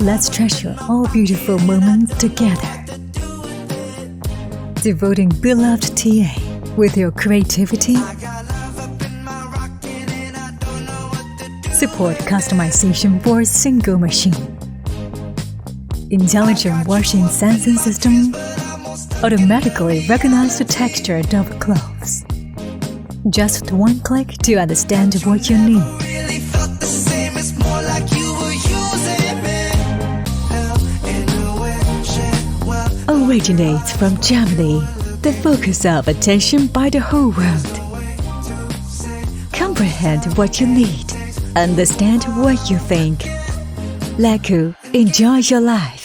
Let's treasure all beautiful moments together. Devoting beloved TA with your creativity. Support customization for a single machine. Intelligent washing sensing system automatically recognize the texture of clothes. Just one click to understand what you need. Originates from Germany, the focus of attention by the whole world. Comprehend what you need. Understand what you think. Lecho, enjoy your life.